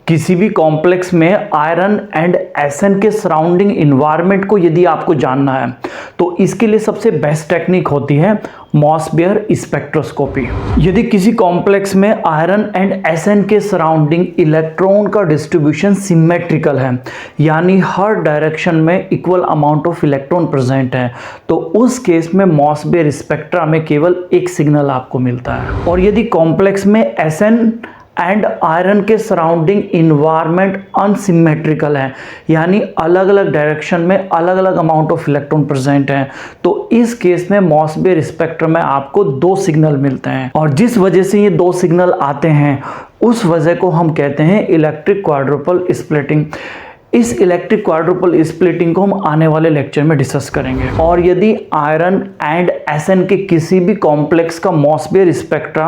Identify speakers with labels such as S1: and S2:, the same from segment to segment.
S1: किसी भी कॉम्प्लेक्स में आयरन एंड एसएन के सराउंडिंग इन्वायरमेंट को यदि आपको जानना है तो इसके लिए सबसे बेस्ट टेक्निक होती है मॉसबेयर स्पेक्ट्रोस्कोपी। यदि किसी कॉम्प्लेक्स में आयरन एंड एसएन के सराउंडिंग इलेक्ट्रॉन का डिस्ट्रीब्यूशन सिमेट्रिकल है, यानी हर डायरेक्शन में equal amount of electron present है, तो उस केस में मॉसबेयर स्पेक्ट्रा में केवल एक सिग्नल आपको मिलता है। और यदि कॉम्प्लेक्स में एसएन एंड आयरन के सराउंडिंग इन्वायरमेंट अनसिमेट्रिकल है, यानी अलग अलग डायरेक्शन में अलग अलग अमाउंट ऑफ इलेक्ट्रॉन प्रेजेंट है, तो इस केस में मॉसबेयर स्पेक्ट्रम में आपको दो सिग्नल मिलते हैं। और जिस वजह से ये दो सिग्नल आते हैं उस वजह को हम कहते हैं इलेक्ट्रिक क्वाड्रुपल स्प्लिटिंग। इस इलेक्ट्रिक क्वाड्रुपल स्प्लिटिंग को हम आने वाले लेक्चर में डिस्कस करेंगे। और यदि आयरन एंड एसएन के किसी भी कॉम्प्लेक्स का मॉसबेयर स्पेक्ट्रा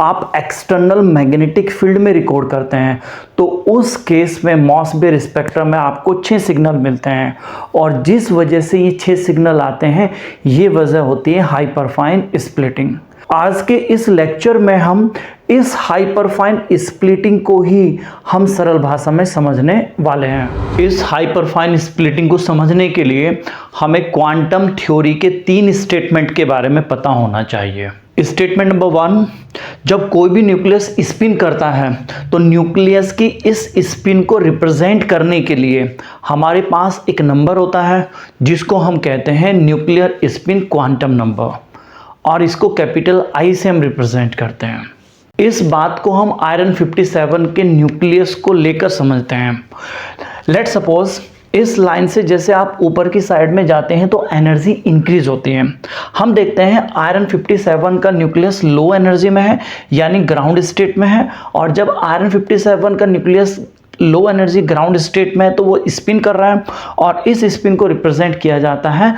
S1: आप एक्सटर्नल मैग्नेटिक फील्ड में रिकॉर्ड करते हैं तो उस केस में मॉसबेयर स्पेक्ट्रा में आपको 6 सिग्नल मिलते हैं। और जिस वजह से ये 6 सिग्नल आते हैं ये वजह होती है हाइपरफाइन स्प्लिटिंग। आज के इस लेक्चर में हम इस हाइपरफाइन स्प्लिटिंग को ही हम सरल भाषा में समझने वाले हैं। इस हाइपरफाइन स्प्लिटिंग को समझने के लिए हमें क्वांटम थ्योरी के 3 स्टेटमेंट के बारे में पता होना चाहिए। स्टेटमेंट नंबर 1, जब कोई भी न्यूक्लियस स्पिन करता है तो न्यूक्लियस की इस स्पिन को रिप्रेजेंट करने के लिए हमारे पास एक नंबर होता है जिसको हम कहते हैं न्यूक्लियर स्पिन क्वांटम नंबर, और इसको कैपिटल आई से हम रिप्रेजेंट करते हैं। इस बात को हम आयरन 57 के न्यूक्लियस को लेकर समझते हैं। लेट सपोज इस लाइन से जैसे आप ऊपर की साइड में जाते हैं तो एनर्जी इंक्रीज होती है। हम देखते हैं आयरन 57 का न्यूक्लियस लो एनर्जी में है, यानी ग्राउंड स्टेट में है, और जब आयरन 57 का nucleus low energy ground state में है तो वो स्पिन कर रहा है, और इस स्पिन को रिप्रेजेंट किया जाता है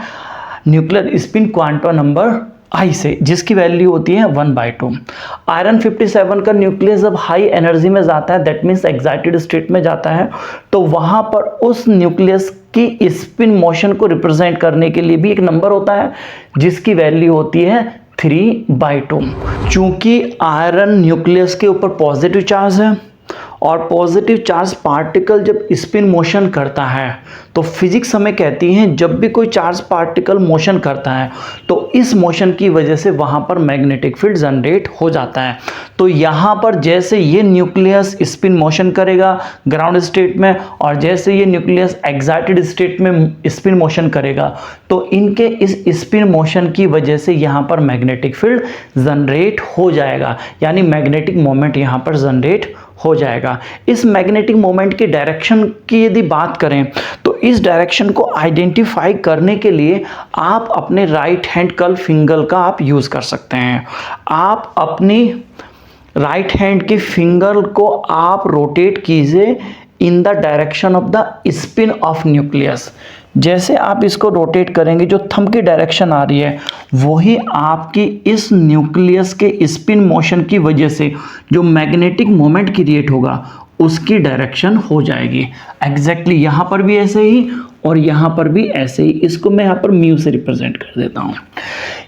S1: न्यूक्लियर स्पिन क्वांटम नंबर आई से, जिसकी वैल्यू होती है 1/2। आयरन 57 का न्यूक्लियस जब हाई एनर्जी में जाता है, दैट मीन्स एक्साइटेड स्टेट में जाता है, तो वहां पर उस न्यूक्लियस की स्पिन मोशन को रिप्रेजेंट करने के लिए भी एक नंबर होता है जिसकी वैल्यू होती है 3/2। चूंकि आयरन न्यूक्लियस के ऊपर पॉजिटिव चार्ज है और पॉजिटिव चार्ज पार्टिकल जब स्पिन मोशन करता है तो फिजिक्स हमें कहती है जब भी कोई चार्ज पार्टिकल मोशन करता है तो इस मोशन की वजह से वहाँ पर मैग्नेटिक फील्ड जनरेट हो जाता है। तो यहाँ पर जैसे ये न्यूक्लियस स्पिन मोशन करेगा ग्राउंड स्टेट में, और जैसे ये न्यूक्लियस एक्साइटेड स्टेट में स्पिन मोशन करेगा, तो इनके इस स्पिन मोशन की वजह से यहाँ पर मैग्नेटिक फील्ड जनरेट हो जाएगा, यानी मैग्नेटिक मोमेंट यहाँ पर जनरेट हो जाएगा। इस मैग्नेटिक मोमेंट की डायरेक्शन की यदि बात करें तो इस डायरेक्शन को आइडेंटिफाई करने के लिए आप अपने राइट हैंड कर्ल फिंगर का आप यूज़ कर सकते हैं। आप अपनी राइट हैंड की फिंगर को आप रोटेट कीजिए in the direction of the spin off nucleus. जैसे आप इसको रोटेट करेंगे जो थंब की डायरेक्शन आ रही है वही आपकी इस न्यूक्लियस के स्पिन मोशन की वजह से जो मैग्नेटिक मोमेंट क्रिएट होगा उसकी डायरेक्शन हो जाएगी। एग्जैक्टली यहाँ पर भी ऐसे ही और यहाँ पर भी ऐसे ही। इसको मैं यहाँ पर म्यू से रिप्रेजेंट कर देता हूँ।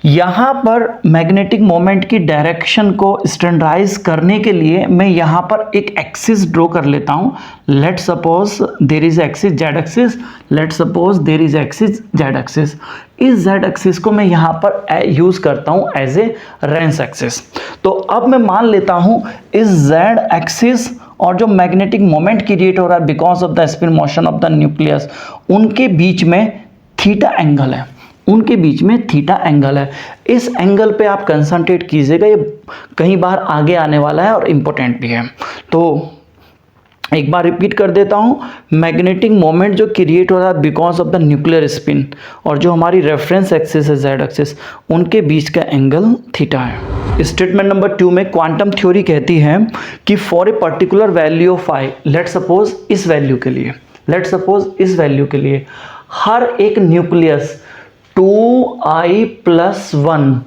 S1: यहाँ पर मैग्नेटिक मोमेंट की डायरेक्शन को स्टैंडर्डाइज करने के लिए मैं यहाँ पर एक एक्सिस ड्रॉ कर लेता हूँ। Let suppose there is axis Z axis, let suppose there is axis Z axis. इस जेड एक्सिस को मैं यहाँ पर यूज करता हूँ एज ए रेफरेंस एक्सिस। तो अब मैं मान लेता हूँ इस जेड एक्सिस और जो मैग्नेटिक मोमेंट क्रिएट हो रहा है because of the spin motion of the nucleus, उनके बीच में थीटा एंगल है, उनके बीच में थीटा एंगल है। इस एंगल पे आप कंसंट्रेट कीजिएगा, ये कई बार आगे आने वाला है और इम्पोर्टेंट भी है। तो एक बार रिपीट कर देता हूँ, मैग्नेटिक मोमेंट जो क्रिएट हो रहा है because of the nuclear spin और जो हमारी रेफरेंस एक्सिस है जेड एक्सिस, उनके बीच का एंगल थीटा है। स्टेटमेंट नंबर 2 में क्वांटम थ्योरी कहती है कि for a particular value of I, let suppose इस वैल्यू के लिए, लेट सपोज इस वैल्यू के लिए हर एक न्यूक्लियस 2i+1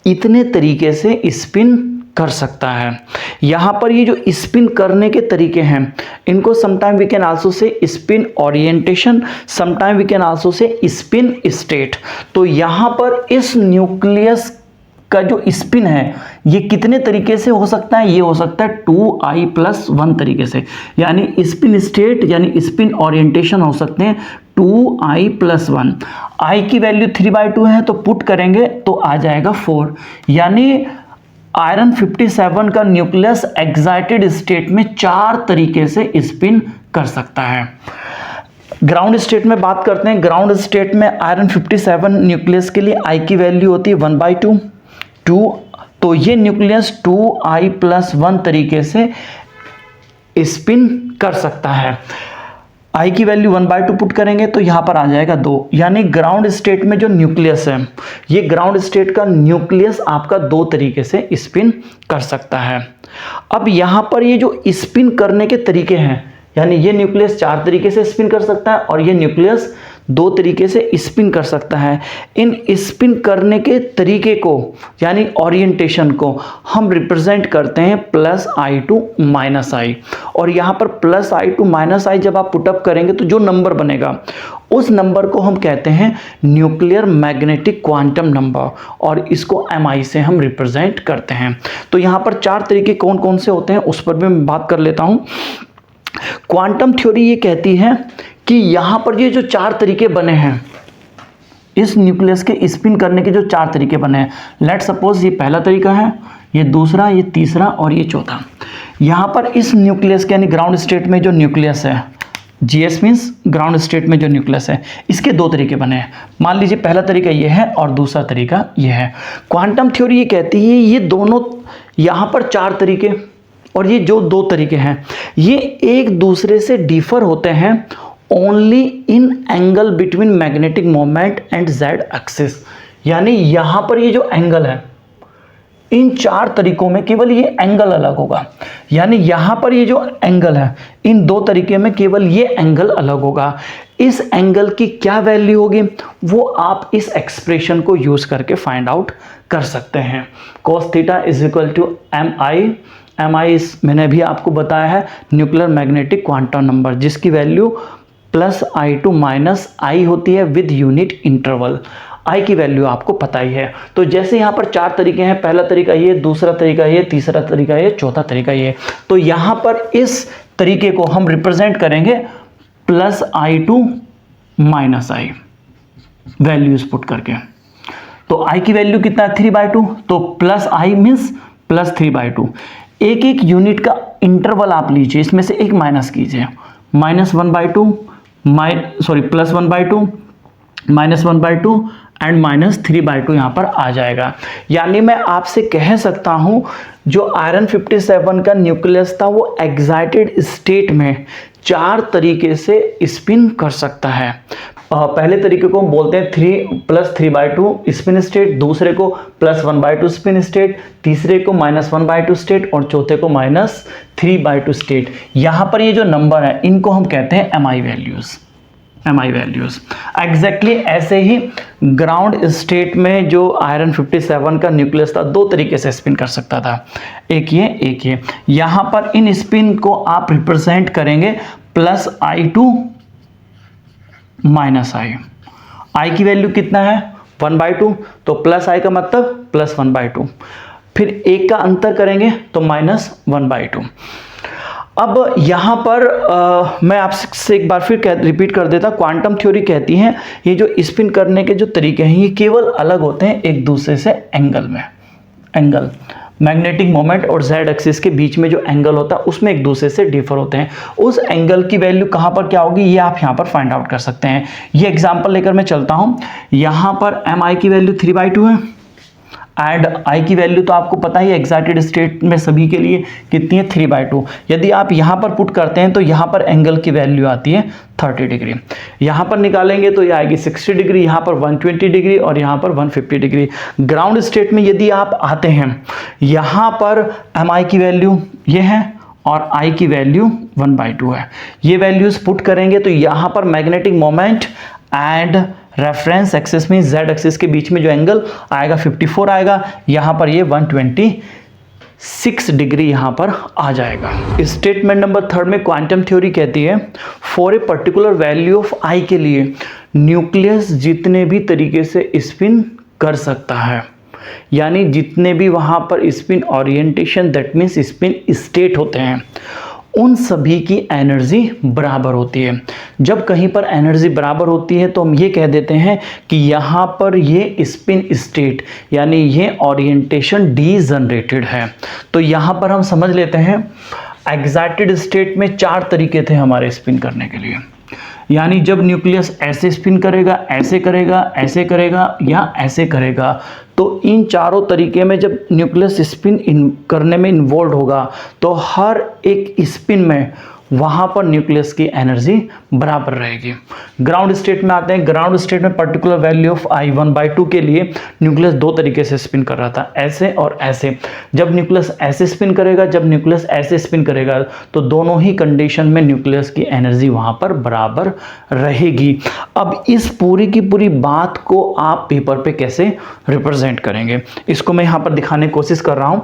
S1: इतने तरीके से स्पिन कर सकता है। यहाँ पर ये जो स्पिन करने के तरीके हैं इनको sometime we can also say spin orientation, sometime we can also say spin state. तो यहाँ पर इस न्यूक्लियस का जो स्पिन है ये कितने तरीके से हो सकता है, ये हो सकता है 2i+1 तरीके से, यानी स्पिन स्टेट यानी स्पिन ओरिएंटेशन हो सकते हैं 2i+1। i की वैल्यू 3/2 है तो पुट करेंगे तो आ जाएगा 4, यानी आयरन 57 का न्यूक्लियस एक्साइटेड स्टेट में 4 तरीके से स्पिन कर सकता है। ग्राउंड स्टेट में बात करते हैं। ग्राउंड स्टेट में आयरन 57 न्यूक्लियस के लिए I की वैल्यू होती है 1/2, तो ये न्यूक्लियस 2i+1 तरीके से स्पिन कर सकता है। I की वैल्यू 1/2 पुट करेंगे तो यहाँ पर आ जाएगा 2, यानी ग्राउंड स्टेट में जो न्यूक्लियस है, ये ग्राउंड स्टेट का न्यूक्लियस आपका 2 तरीके से स्पिन कर सकता है। अब यहाँ पर ये जो स्पिन करने के तरीके हैं, यानी ये न्यूक्लियस 4 तरीके से स्पिन कर सकता है और ये न्यूक्लियस 2 तरीके से स्पिन कर सकता है। इन स्पिन करने के तरीके को यानी ओरिएंटेशन को हम रिप्रेजेंट करते हैं +i to -i, और यहाँ पर +i to -i जब आप पुटअप करेंगे तो जो नंबर बनेगा उस नंबर को हम कहते हैं न्यूक्लियर मैग्नेटिक क्वांटम नंबर, और इसको mi से हम रिप्रेजेंट करते हैं। तो यहाँ पर 4 तरीके कौन कौन से होते हैं उस पर भी मैं बात कर लेता हूँ। क्वांटम थ्योरी ये कहती है कि यहाँ पर ये जो 4 तरीके बने हैं, इस न्यूक्लियस के स्पिन करने के जो 4 तरीके बने हैं, लेट सपोज ये पहला तरीका है, ये दूसरा, ये तीसरा और ये चौथा। यहाँ पर इस न्यूक्लियस के यानी ग्राउंड स्टेट में जो न्यूक्लियस है, GS मीन्स ग्राउंड स्टेट में जो न्यूक्लियस है, इसके 2 तरीके बने हैं। मान लीजिए पहला तरीका ये है और दूसरा तरीका ये है। क्वांटम थ्योरी ये कहती है ये दोनों यहाँ पर 4 तरीके और ये जो 2 तरीके हैं ये एक दूसरे से डिफर होते हैं only in angle between magnetic moment and Z axis, यानी यहाँ पर ये जो एंगल है इन 4 तरीकों में केवल ये एंगल अलग होगा, यानी यहाँ पर ये जो एंगल है इन 2 तरीके में केवल ये एंगल अलग होगा। इस एंगल की क्या वैल्यू होगी वो आप इस एक्सप्रेशन को यूज करके फाइंड आउट कर सकते हैं। cos theta is equal to mi मैंने भी आपको बताया है न्यूक्लियर मैग्नेटिक क्वांटम नंबर, जिसकी वैल्यू +i to -i होती है विद यूनिट इंटरवल। I की वैल्यू आपको पता ही है। तो जैसे यहाँ पर 4 तरीके हैं, पहला तरीका ये, दूसरा तरीका ये, तीसरा तरीका ये, चौथा तरीका ये, तो यहाँ पर इस तरीके को हम रिप्रेजेंट करेंगे +i to -i values put करके। तो I की वैल्यू कितना है 3/2, तो +i मीन्स +3/2। एक एक यूनिट का इंटरवल आप लीजिए, इसमें से एक माइनस कीजिए, -1/2 +1/2 -1/2 एंड -3/2 यहाँ पर आ जाएगा। यानी मैं आपसे कह सकता हूँ जो आयरन 57 का न्यूक्लियस था वो एक्साइटेड स्टेट में 4 तरीके से स्पिन कर सकता है। पहले तरीके को हम बोलते हैं 3+3/2 स्पिन स्टेट, दूसरे को +1/2 स्पिन स्टेट, तीसरे को -1/2 स्टेट और चौथे को -3/2 स्टेट। यहाँ पर ये जो नंबर है इनको हम कहते हैं mi वैल्यूज। एग्जैक्टली ऐसे ही ग्राउंड स्टेट में जो आयरन 57 का न्यूक्लियस था 2 तरीके से स्पिन कर सकता था, एक ये। यहाँ पर इन स्पिन को आप रिप्रेजेंट करेंगे +i to -i। i की वैल्यू कितना है 1/2, तो +i का मतलब +1/2, फिर एक का अंतर करेंगे तो -1/2। अब यहाँ पर मैं आपसे एक बार फिर रिपीट कर देता, क्वांटम थ्योरी कहती है ये जो स्पिन करने के जो तरीके हैं ये केवल अलग होते हैं एक दूसरे से एंगल मैग्नेटिक मोमेंट और Z एक्सिस के बीच में जो एंगल होता है उसमें एक दूसरे से डिफर होते हैं। उस एंगल की वैल्यू कहाँ पर क्या होगी ये आप यहाँ पर फाइंड आउट कर सकते हैं। ये एग्जांपल लेकर मैं चलता हूँ। यहाँ पर mi की वैल्यू 3/2 है एंड I की वैल्यू तो आपको पता ही एक्साइटेड स्टेट में सभी के लिए कितनी है 3/2। यदि आप यहाँ पर पुट करते हैं तो यहाँ पर एंगल की वैल्यू आती है 30 डिग्री, यहाँ पर निकालेंगे तो ये आएगी 60 डिग्री, यहाँ पर 120 डिग्री और यहाँ पर 150 डिग्री। ग्राउंड स्टेट में यदि आप आते हैं यहाँ पर mi की वैल्यू ये है और I की वैल्यू 1/2 है। ये वैल्यूज पुट करेंगे तो यहाँ पर magnetic moment and reference axis में Z एक्सिस के बीच में जो एंगल आएगा 54 आएगा, यहाँ पर ये 126 डिग्री यहाँ पर आ जाएगा। स्टेटमेंट नंबर 3 में क्वांटम थ्योरी कहती है for a particular value of I के लिए न्यूक्लियस जितने भी तरीके से स्पिन कर सकता है यानी जितने भी वहाँ पर spin orientation that means spin state होते हैं उन सभी की एनर्जी बराबर होती है। जब कहीं पर एनर्जी बराबर होती है तो हम ये कह देते हैं कि यहाँ पर ये स्पिन स्टेट यानी ये ओरिएंटेशन डीजनरेटेड है। तो यहाँ पर हम समझ लेते हैं एक्साइटेड स्टेट में 4 तरीके थे हमारे स्पिन करने के लिए, यानी जब न्यूक्लियस ऐसे स्पिन करेगा, ऐसे करेगा, ऐसे करेगा या ऐसे करेगा, तो इन चारों तरीके में जब न्यूक्लियस स्पिन करने में इन्वॉल्व होगा तो हर एक स्पिन में वहाँ पर न्यूक्लियस की एनर्जी बराबर रहेगी। ग्राउंड स्टेट में आते हैं। ग्राउंड स्टेट में पर्टिकुलर वैल्यू ऑफ I1/2 के लिए न्यूक्लियस 2 तरीके से स्पिन कर रहा था, ऐसे और ऐसे। जब न्यूक्लियस ऐसे स्पिन करेगा, जब न्यूक्लियस ऐसे स्पिन करेगा, तो दोनों ही कंडीशन में न्यूक्लियस की एनर्जी वहाँ पर बराबर रहेगी। अब इस पूरी की पूरी बात को आप पेपर पे कैसे रिप्रेजेंट करेंगे, इसको मैं यहाँ पर दिखाने की कोशिश कर रहा हूँ।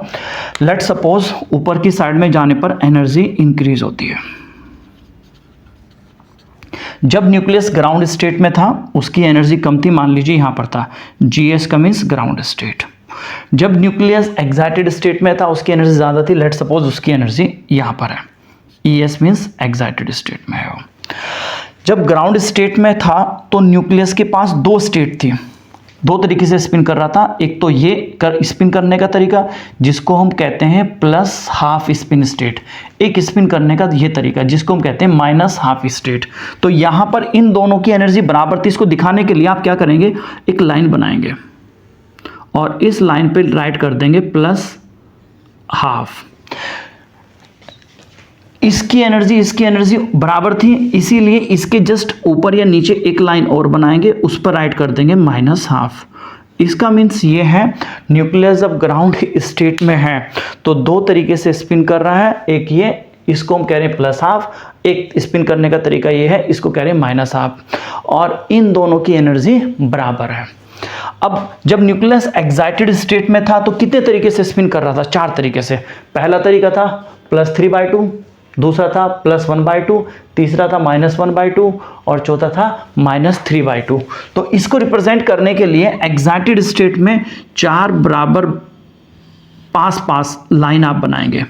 S1: लेट सपोज ऊपर की साइड में जाने पर एनर्जी इंक्रीज होती है। जब न्यूक्लियस ग्राउंड स्टेट में था उसकी एनर्जी कम थी, मान लीजिए यहां पर था GS का मीन्स ग्राउंड स्टेट। जब न्यूक्लियस एक्साइटेड स्टेट में था उसकी एनर्जी ज्यादा थी, लेट सपोज उसकी एनर्जी यहां पर है, ES मीन्स एक्साइटेड स्टेट में है वो। जब ग्राउंड स्टेट में था तो न्यूक्लियस के पास 2 स्टेट थी, 2 तरीके से स्पिन कर रहा था। एक तो ये स्पिन करने का तरीका जिसको हम कहते हैं प्लस हाफ स्पिन स्टेट, एक स्पिन करने का ये तरीका जिसको हम कहते हैं माइनस हाफ स्टेट। तो यहाँ पर इन दोनों की एनर्जी बराबर थी। इसको दिखाने के लिए आप क्या करेंगे, एक लाइन बनाएंगे और इस लाइन पे राइट कर देंगे प्लस हाफ। इसकी एनर्जी बराबर थी, इसीलिए इसके जस्ट ऊपर या नीचे एक लाइन और बनाएंगे, उस पर राइट कर देंगे माइनस हाफ। इसका मीन्स ये है न्यूक्लियस जब ग्राउंड स्टेट में है तो 2 तरीके से स्पिन कर रहा है, एक ये, इसको हम कह रहे हैं प्लस हाफ, एक स्पिन करने का तरीका ये है, इसको कह रहे हैं माइनस हाफ, और इन दोनों की एनर्जी बराबर है। अब जब न्यूक्लियस एक्साइटेड स्टेट में था तो कितने तरीके से स्पिन कर रहा था, 4 तरीके से। पहला तरीका था +3/2, दूसरा था +1/2, तीसरा था -1/2 और चौथा था -3/2। तो इसको रिप्रेजेंट करने के लिए एक्साइटेड स्टेट में 4 बराबर पास लाइन आप बनाएंगे।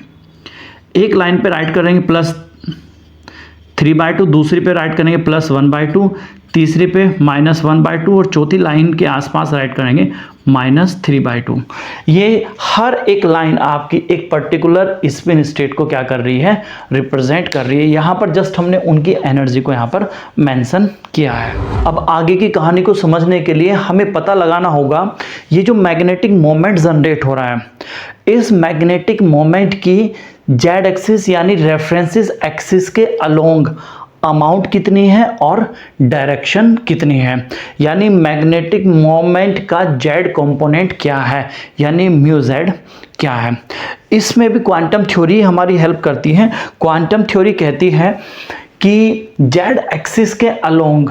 S1: एक लाइन पे राइट करेंगे +3/2, दूसरी पे राइट करेंगे +1/2, तीसरी पे -1/2 और चौथी लाइन के आसपास राइट करेंगे -3/2। ये हर एक लाइन आपकी एक पर्टिकुलर स्पिन स्टेट को क्या कर रही है, रिप्रेजेंट कर रही है। यहाँ पर जस्ट हमने उनकी एनर्जी को यहाँ पर मेंशन किया है। अब आगे की कहानी को समझने के लिए हमें पता लगाना होगा ये जो मैग्नेटिक मोमेंट जनरेट हो रहा है, इस मैग्नेटिक मोमेंट की जेड एक्सिस यानी रेफरेंस एक्सिस के अलोंग अमाउंट कितनी है और डायरेक्शन कितनी है, यानी मैग्नेटिक मोमेंट का जेड कंपोनेंट क्या है, यानी म्यू जेड क्या है। इसमें भी क्वांटम थ्योरी हमारी हेल्प करती है। क्वांटम थ्योरी कहती है कि जेड एक्सिस के अलोंग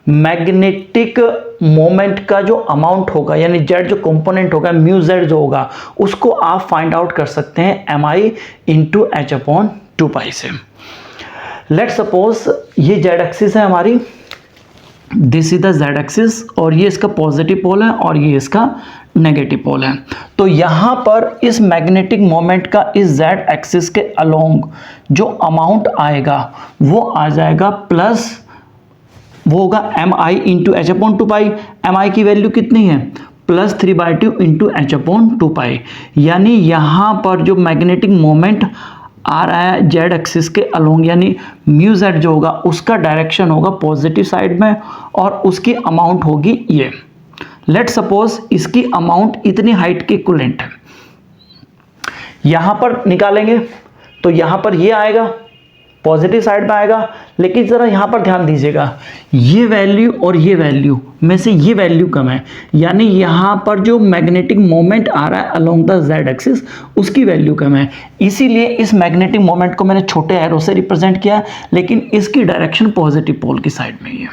S1: मैग्नेटिक मोमेंट का जो अमाउंट होगा, यानी जेड जो कंपोनेंट होगा, म्यू जेड जो होगा, उसको आप फाइंड आउट कर सकते हैं mi × h/2π से। लेट सपोज ये जेड एक्सिस है हमारी, this is the Z axis, और ये इसका पॉजिटिव पोल है और ये इसका नेगेटिव पोल है। तो यहाँ पर इस मैग्नेटिक मोमेंट का इस जेड एक्सिस के अलोंग जो अमाउंट आएगा वो आ जाएगा प्लस, वो होगा mi × h/2π। mi की वैल्यू कितनी है, +3/2 × h/2π। यानी यहाँ पर जो मैग्नेटिक मोमेंट आ रहा है जेड एक्सिस के अलोंग, यानी म्यू जेड जो होगा उसका डायरेक्शन होगा पॉजिटिव साइड में और उसकी अमाउंट होगी ये। लेट सपोज इसकी अमाउंट इतनी हाइट के इक्विवेलेंट है, यहां पर निकालेंगे तो यहां पर ये आएगा, पॉजिटिव साइड में आएगा। लेकिन जरा यहां पर ध्यान दीजिएगा, ये वैल्यू और ये वैल्यू में से ये वैल्यू कम है, यानी यहां पर जो मैग्नेटिक मोमेंट आ रहा है अलोंग द जेड एक्सिस उसकी वैल्यू कम है। इसीलिए इस मैग्नेटिक मोमेंट को मैंने छोटे एरो से रिप्रेजेंट किया, लेकिन इसकी डायरेक्शन पॉजिटिव पोल की साइड में ही है।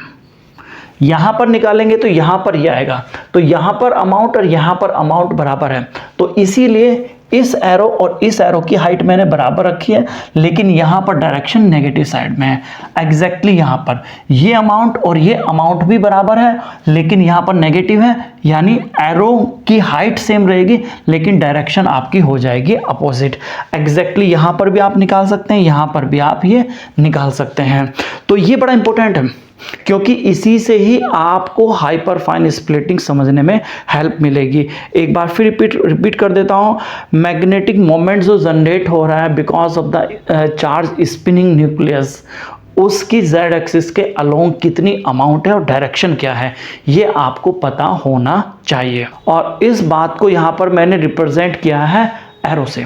S1: यहां पर निकालेंगे तो यहां पर ये आएगा, तो यहां पर अमाउंट और यहां पर अमाउंट बराबर है, तो इसीलिए इस एरो और इस एरो की हाइट मैंने बराबर रखी है, लेकिन यहाँ पर डायरेक्शन नेगेटिव साइड में है। एग्जैक्टली यहाँ पर ये अमाउंट और ये अमाउंट भी बराबर है, लेकिन यहाँ पर नेगेटिव है, यानी एरो की हाइट सेम रहेगी लेकिन डायरेक्शन आपकी हो जाएगी अपोजिट। एग्जैक्टली यहाँ पर भी आप निकाल सकते हैं, यहाँ पर भी आप ये निकाल सकते हैं। तो ये बड़ा इंपॉर्टेंट है, क्योंकि इसी से ही आपको हाइपर फाइन स्प्लिटिंग समझने में हेल्प मिलेगी। एक बार फिर रिपीट कर देता हूं, मैग्नेटिक मोमेंट जो जनरेट हो रहा है because of the charge spinning nucleus, उसकी z एक्सिस के अलोंग कितनी अमाउंट है और डायरेक्शन क्या है, ये आपको पता होना चाहिए। और इस बात को यहाँ पर मैंने रिप्रेजेंट किया है एरो से।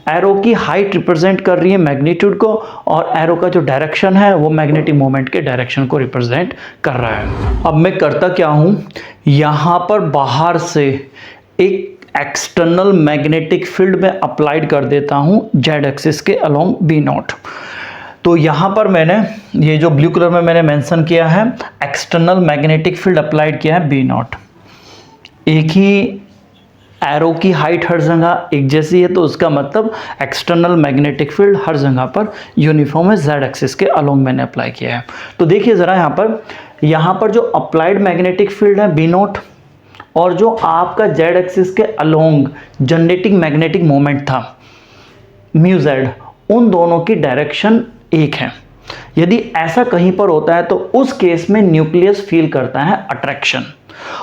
S1: एरो की हाइट रिप्रेजेंट कर रही है मैग्नीट्यूड को, और एरो का जो डायरेक्शन है वो मैग्नेटिक मोमेंट के डायरेक्शन को रिप्रेजेंट कर रहा है। अब मैं करता क्या हूँ, यहाँ पर बाहर से एक एक्सटर्नल मैग्नेटिक फील्ड में अप्लाइड कर देता हूँ जेड एक्सिस के अलोंग बी नॉट। तो यहाँ पर मैंने ये जो ब्लू कलर में मैंने मेंशन किया है, एक्सटर्नल मैग्नेटिक फील्ड अप्लाइड किया है बी नॉट। एक ही एरो की हाइट हर जगह एक जैसी है, तो उसका मतलब एक्सटर्नल मैग्नेटिक फील्ड हर जगह पर यूनिफॉर्म है, जेड एक्सिस के अलोंग मैंने अप्लाई किया है। तो देखिए ज़रा यहाँ पर जो अप्लाइड मैग्नेटिक फील्ड है बी नॉट, और जो आपका जेड एक्सिस के अलोंग जनरेटिंग मैग्नेटिक मोमेंट था म्यू जेड, उन दोनों की डायरेक्शन एक है। यदि ऐसा कहीं पर होता है तो उस केस में न्यूक्लियस फील करता है अट्रैक्शन,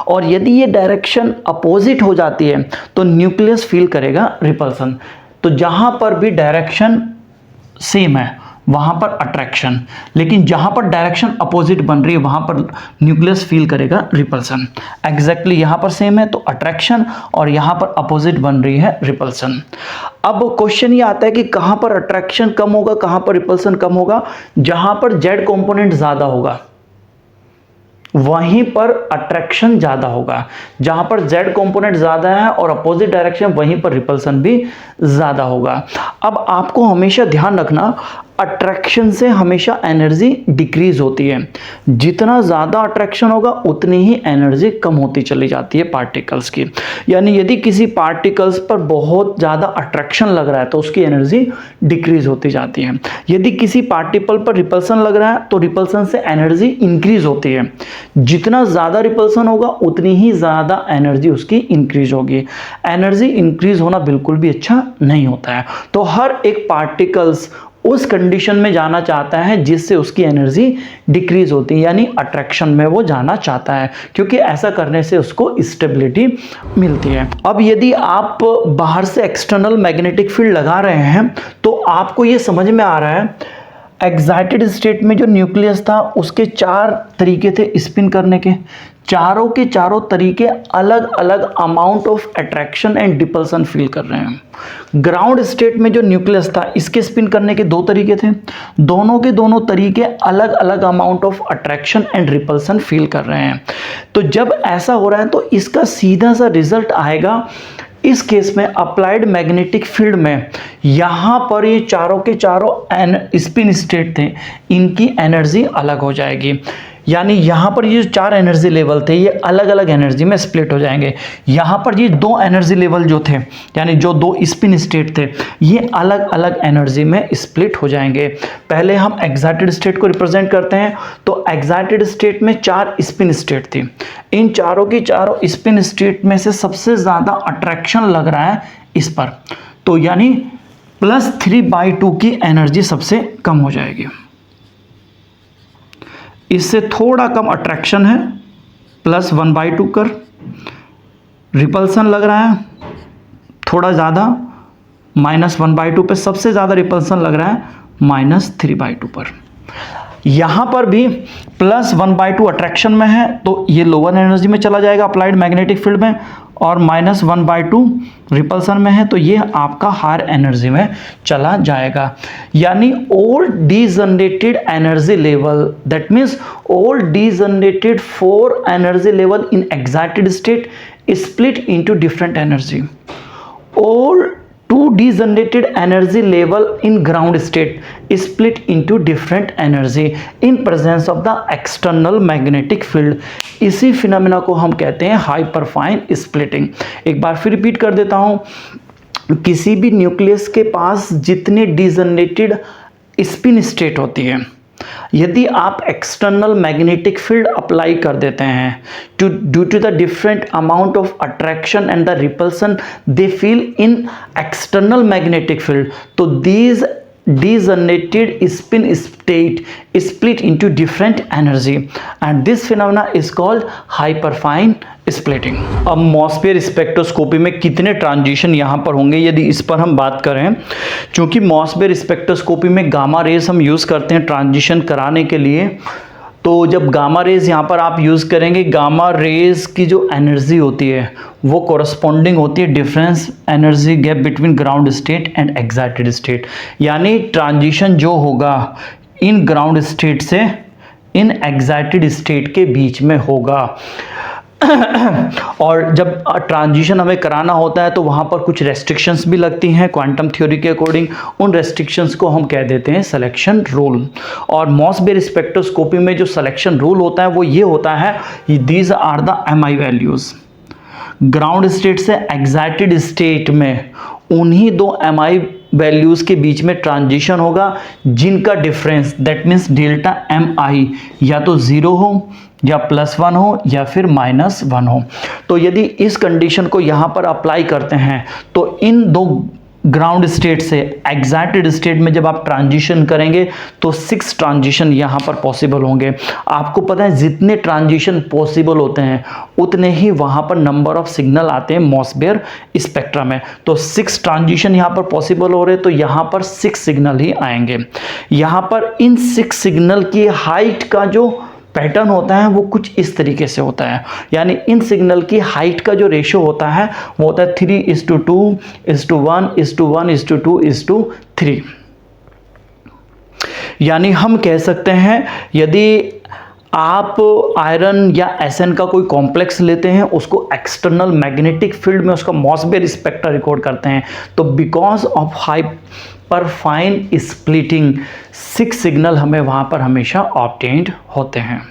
S1: और यदि ये डायरेक्शन अपोजिट हो जाती है तो न्यूक्लियस फील करेगा रिपल्सन। तो जहां पर भी डायरेक्शन सेम है वहां पर अट्रैक्शन, लेकिन जहां पर डायरेक्शन अपोजिट बन रही है वहां पर न्यूक्लियस फील करेगा रिपल्सन। एग्जैक्टली यहां पर सेम है तो अट्रैक्शन, और यहां पर अपोजिट बन रही है रिपल्सन। अब क्वेश्चन ये आता है कि कहां पर अट्रैक्शन कम होगा, कहां पर रिपल्सन कम होगा। जहां पर जेड कंपोनेंट ज्यादा होगा वहीं पर अट्रैक्शन ज्यादा होगा, जहां पर जेड कंपोनेंट ज्यादा है और अपोजिट डायरेक्शन वहीं पर रिपल्सन भी ज्यादा होगा। अब आपको हमेशा ध्यान रखना, अट्रैक्शन से हमेशा एनर्जी डिक्रीज होती है। जितना ज़्यादा अट्रैक्शन होगा उतनी ही एनर्जी कम होती चली जाती है पार्टिकल्स की। यानी यदि किसी पार्टिकल्स पर बहुत ज़्यादा अट्रैक्शन लग रहा है तो उसकी एनर्जी डिक्रीज होती जाती है। यदि किसी पार्टिकल पर रिपल्सन लग रहा है तो रिपल्सन से एनर्जी इंक्रीज होती है। जितना ज़्यादा रिपल्सन होगा उतनी ही ज़्यादा एनर्जी उसकी इंक्रीज होगी। एनर्जी इंक्रीज होना बिल्कुल भी अच्छा नहीं होता है। तो हर एक पार्टिकल्स उस कंडीशन में जाना चाहता है जिससे उसकी एनर्जी डिक्रीज होती है, यानी अट्रैक्शन में वो जाना चाहता है, क्योंकि ऐसा करने से उसको स्टेबिलिटी मिलती है। अब यदि आप बाहर से एक्सटर्नल मैग्नेटिक फील्ड लगा रहे हैं तो आपको ये समझ में आ रहा है, एक्साइटेड स्टेट में जो न्यूक्लियस था उसके 4 तरीके थे स्पिन करने के। चारों के चारों तरीके अलग अलग amount of attraction and repulsion feel कर रहे हैं। ग्राउंड स्टेट में जो न्यूक्लियस था इसके स्पिन करने के 2 तरीके थे, दोनों के दोनों तरीके अलग अलग amount of attraction and repulsion feel कर रहे हैं। तो जब ऐसा हो रहा है तो इसका सीधा सा रिजल्ट आएगा, इस केस में अप्लाइड मैग्नेटिक फील्ड में यहाँ पर ये चारों के चारों स्पिन स्टेट थे, इनकी एनर्जी अलग हो जाएगी। यानी यहाँ पर ये 4 एनर्जी लेवल थे ये अलग अलग एनर्जी में स्प्लिट हो जाएंगे। यहाँ पर ये 2 एनर्जी लेवल जो थे, यानी जो 2 स्पिन स्टेट थे, ये अलग अलग एनर्जी में स्प्लिट हो जाएंगे। पहले हम एक्साइटेड स्टेट को रिप्रेजेंट करते हैं। तो एक्साइटेड स्टेट में 4 स्पिन स्टेट थी। इन चारों की चारों स्पिन स्टेट में से सबसे ज़्यादा अट्रैक्शन लग रहा है इस पर, तो यानी +3/2 की एनर्जी सबसे कम हो जाएगी। इससे थोड़ा कम अट्रैक्शन है, +1/2 कर। रिपल्सन लग रहा है थोड़ा ज़्यादा, -1/2 पे। सबसे ज़्यादा रिपल्सन लग रहा है -3/2 पर। यहाँ पर भी +1/2 अट्रैक्शन में है तो ये लोअर एनर्जी में चला जाएगा अप्लाइड मैग्नेटिक फील्ड में, और -1/2 रिपल्सन में है तो ये आपका हायर एनर्जी में चला जाएगा। यानी all degenerated energy level, that means all degenerated 4 energy level in excited state split into different energy. All 2 degenerated energy level in ground state split into different energy in presence of the external magnetic field। इसी phenomena को हम कहते हैं hyperfine splitting. एक बार फिर repeat कर देता हूं, किसी भी न्यूक्लियस के पास जितने डिजनरेटेड स्पिन स्टेट होती है, यदि आप एक्सटर्नल मैग्नेटिक फील्ड अप्लाई कर देते हैं due to the different amount of attraction and the repulsion they feel in external magnetic field, तो these degenerated spin state split into different energy and this phenomena is called hyperfine splitting। अब मॉस्फेयर spectroscopy में कितने transition यहाँ पर होंगे यदि इस पर हम बात करें, क्योंकि मॉस्फेयर स्पेक्ट्रोस्कोपी में गामा रेज हम यूज़ करते हैं ट्रांजिशन कराने के लिए, तो जब गामा रेज यहाँ पर आप यूज़ करेंगे, गामा रेज की जो एनर्जी होती है वो कोरस्पॉन्डिंग होती है difference energy gap between ground state and excited state, यानी ट्रांजिशन जो होगा इन ग्राउंड स्टेट से इन एक्साइटेड स्टेट के बीच में होगा। और जब ट्रांजिशन हमें कराना होता है तो वहाँ पर कुछ रेस्ट्रिक्शंस भी लगती हैं क्वांटम थ्योरी के अकॉर्डिंग, उन रेस्ट्रिक्शंस को हम कह देते हैं सिलेक्शन रूल। और मॉसबेयर स्पेक्ट्रोस्कोपी में जो सिलेक्शन रूल होता है वो ये होता है, these are the MI values. Ground state से एक्साइटेड स्टेट में उन्हीं दो MI वैल्यूज़ के बीच में ट्रांजिशन होगा जिनका difference that means delta MI या तो 0 हो या +1 हो या फिर -1 हो। तो यदि इस कंडीशन को यहाँ पर अप्लाई करते हैं तो इन दो ग्राउंड स्टेट से एक्साइटेड स्टेट में जब आप ट्रांजिशन करेंगे तो 6 ट्रांजिशन यहाँ पर पॉसिबल होंगे। आपको पता है जितने ट्रांजिशन पॉसिबल होते हैं उतने ही वहाँ पर नंबर ऑफ सिग्नल आते हैं मॉसबेयर स्पेक्ट्रा में, तो 6 ट्रांजिशन यहाँ पर पॉसिबल हो रहे, तो यहाँ पर 6 सिग्नल ही आएंगे। यहाँ पर इन 6 सिग्नल की हाइट का जो पैटर्न होता है वो कुछ इस तरीके से होता है, यानी इन सिग्नल की हाइट का जो रेशो होता है वो होता है 3:2:1:1:2:3। यानी हम कह सकते हैं यदि आप आयरन या SN का कोई कॉम्प्लेक्स लेते हैं, उसको एक्सटर्नल मैग्नेटिक फील्ड में उसका मॉसबेयर स्पेक्ट्रा रिकॉर्ड करते हैं, तो because of hyperfine splitting 6 signal हमें वहाँ पर हमेशा ऑब्टेन्ड होते हैं।